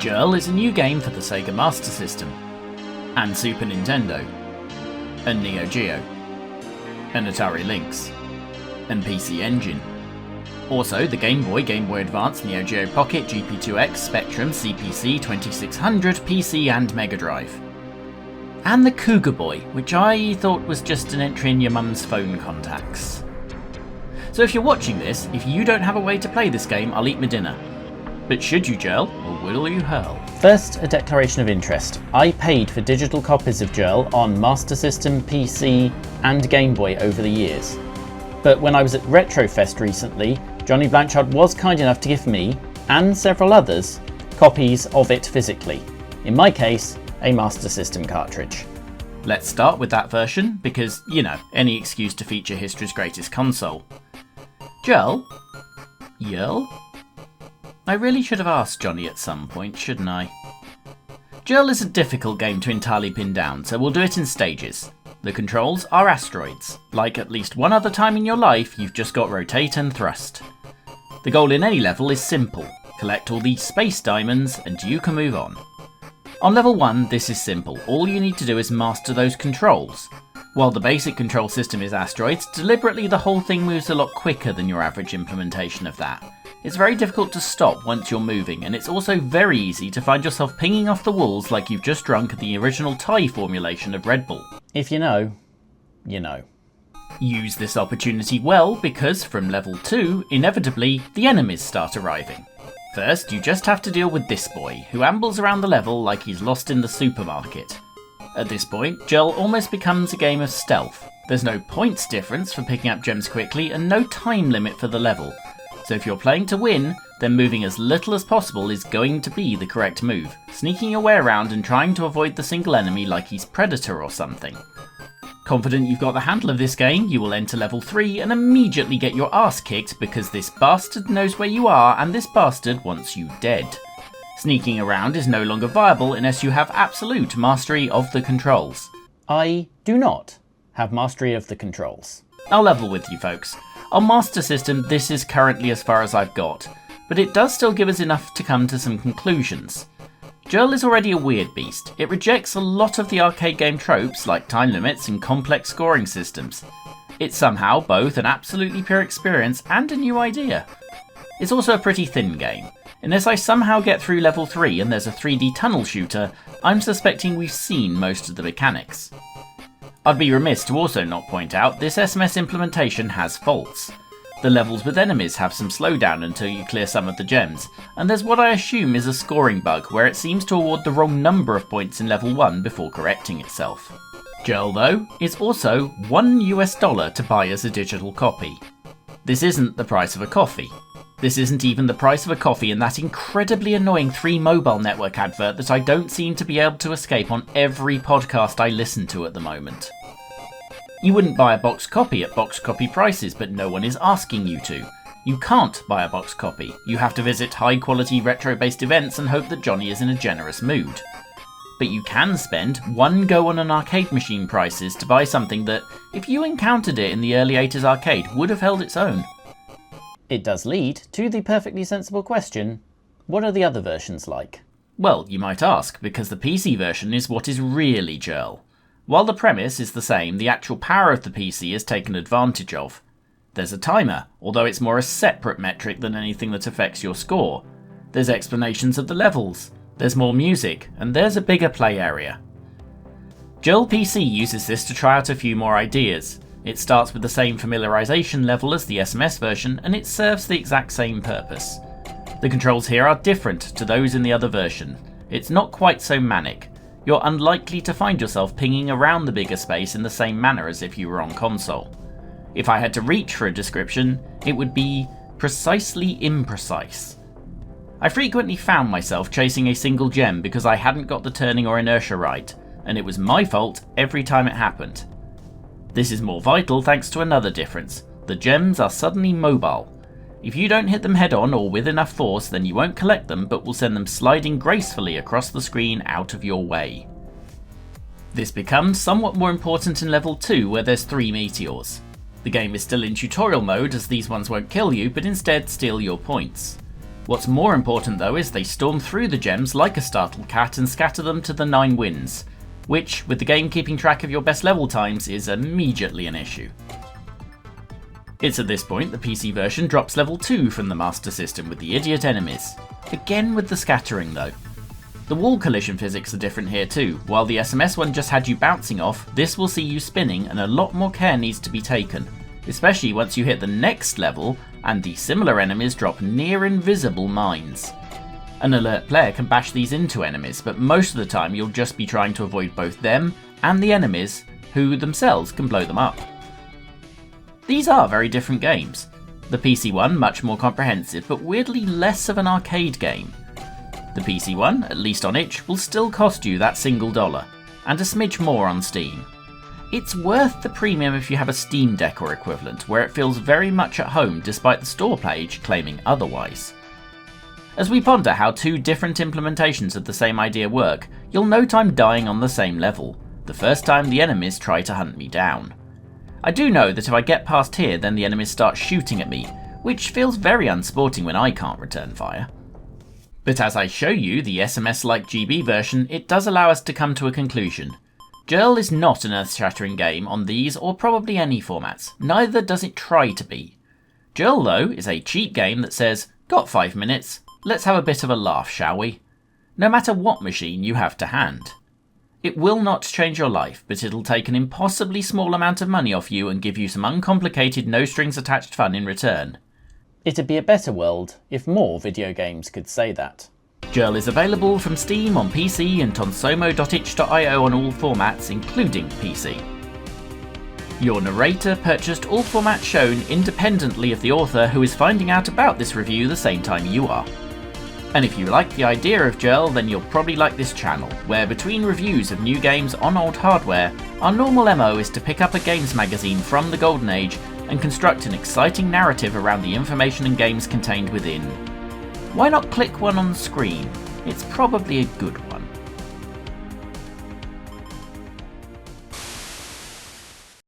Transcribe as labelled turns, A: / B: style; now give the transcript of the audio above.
A: Jurl is a new game for the Sega Master System, and Super Nintendo, and Neo Geo, and Atari Lynx, and PC Engine. Also the Game Boy, Game Boy Advance, Neo Geo Pocket, GP2X, Spectrum, CPC, 2600, PC and Mega Drive. And the Cougar Boy, which I thought was just an entry in your mum's phone contacts. So if you're watching this, if you don't have a way to play this game, I'll eat my dinner. But should you, Jurl, or will you hurl?
B: First, a declaration of interest. I paid for digital copies of Jurl on Master System, PC and Game Boy over the years. But when I was at Retrofest recently, Johnny Blanchard was kind enough to give me, and several others, copies of it physically. In my case, a Master System cartridge.
A: Let's start with that version, because, you know, any excuse to feature history's greatest console. Jurl? I really should have asked Johnny at some point, shouldn't I? Jurl is a difficult game to entirely pin down, so we'll do it in stages. The controls are asteroids. Like at least one other time in your life, you've just got rotate and thrust. The goal in any level is simple. Collect all these space diamonds and you can move on. On level 1, this is simple. All you need to do is master those controls. While the basic control system is asteroids, deliberately the whole thing moves a lot quicker than your average implementation of that. It's very difficult to stop once you're moving, and it's also very easy to find yourself pinging off the walls like you've just drunk the original Thai formulation of Red Bull.
B: If you know, you know.
A: Use this opportunity well because from level 2, inevitably, the enemies start arriving. First, you just have to deal with this boy, who ambles around the level like he's lost in the supermarket. At this point, Jurl almost becomes a game of stealth. There's no points difference for picking up gems quickly and no time limit for the level. So if you're playing to win, then moving as little as possible is going to be the correct move, sneaking your way around and trying to avoid the single enemy like he's Predator or something. Confident you've got the handle of this game, you will enter level 3 and immediately get your ass kicked because this bastard knows where you are and this bastard wants you dead. Sneaking around is no longer viable unless you have absolute mastery of the controls.
B: I do not have mastery of the controls.
A: I'll level with you folks. On Master System, this is currently as far as I've got, but it does still give us enough to come to some conclusions. Jurl is already a weird beast. It rejects a lot of the arcade game tropes like time limits and complex scoring systems. It's somehow both an absolutely pure experience and a new idea. It's also a pretty thin game. Unless I somehow get through level 3 and there's a 3D tunnel shooter, I'm suspecting we've seen most of the mechanics. I'd be remiss to also not point out this SMS implementation has faults. The levels with enemies have some slowdown until you clear some of the gems, and there's what I assume is a scoring bug where it seems to award the wrong number of points in level 1 before correcting itself. Jurl, though, is also $1 to buy as a digital copy. This isn't the price of a coffee. This isn't even the price of a coffee in that incredibly annoying 3 Mobile Network advert that I don't seem to be able to escape on every podcast I listen to at the moment. You wouldn't buy a box copy at box copy prices, but no one is asking you to. You can't buy a box copy. You have to visit high quality retro-based events and hope that Johnny is in a generous mood. But you can spend one go on an arcade machine prices to buy something that, if you encountered it in the early 80s arcade, would have held its own.
B: It does lead to the perfectly sensible question, what are the other versions like?
A: Well, you might ask, because the PC version is what is really Jurl. While the premise is the same, the actual power of the PC is taken advantage of. There's a timer, although it's more a separate metric than anything that affects your score. There's explanations of the levels, there's more music, and there's a bigger play area. Jurl PC uses this to try out a few more ideas. It starts with the same familiarization level as the SMS version, and it serves the exact same purpose. The controls here are different to those in the other version. It's not quite so manic. You're unlikely to find yourself pinging around the bigger space in the same manner as if you were on console. If I had to reach for a description, it would be precisely imprecise. I frequently found myself chasing a single gem because I hadn't got the turning or inertia right, and it was my fault every time it happened. This is more vital thanks to another difference. The gems are suddenly mobile. If you don't hit them head on or with enough force, then you won't collect them but will send them sliding gracefully across the screen out of your way. This becomes somewhat more important in level 2 where there's 3 meteors. The game is still in tutorial mode as these ones won't kill you but instead steal your points. What's more important though is they storm through the gems like a startled cat and scatter them to the 9 winds, which, with the game keeping track of your best level times, is immediately an issue. It's at this point the PC version drops level 2 from the Master System with the idiot enemies. Again with the scattering though. The wall collision physics are different here too. While the SMS one just had you bouncing off, this will see you spinning and a lot more care needs to be taken, especially once you hit the next level and the similar enemies drop near invisible mines. An alert player can bash these into enemies, but most of the time you'll just be trying to avoid both them and the enemies, who themselves can blow them up. These are very different games. The PC one much more comprehensive, but weirdly less of an arcade game. The PC one, at least on itch, will still cost you that $1, and a smidge more on Steam. It's worth the premium if you have a Steam Deck or equivalent, where it feels very much at home despite the store page claiming otherwise. As we ponder how 2 different implementations of the same idea work, you'll note I'm dying on the same level, the first time the enemies try to hunt me down. I do know that if I get past here then the enemies start shooting at me, which feels very unsporting when I can't return fire. But as I show you the SMS-like GB version, it does allow us to come to a conclusion. Jurl is not an earth-shattering game on these or probably any formats, neither does it try to be. Jurl though is a cheap game that says, got 5 minutes, let's have a bit of a laugh shall we? No matter what machine you have to hand. It will not change your life, but it'll take an impossibly small amount of money off you and give you some uncomplicated, no-strings-attached fun in return.
B: It'd be a better world if more video games could say that.
A: Jurl is available from Steam on PC and tonsomo.itch.io on all formats, including PC. Your narrator purchased all formats shown independently of the author, who is finding out about this review the same time you are. And if you like the idea of Jurl, then you'll probably like this channel, where between reviews of new games on old hardware, our normal MO is to pick up a games magazine from the Golden Age and construct an exciting narrative around the information and games contained within. Why not click one on the screen? It's probably a good one.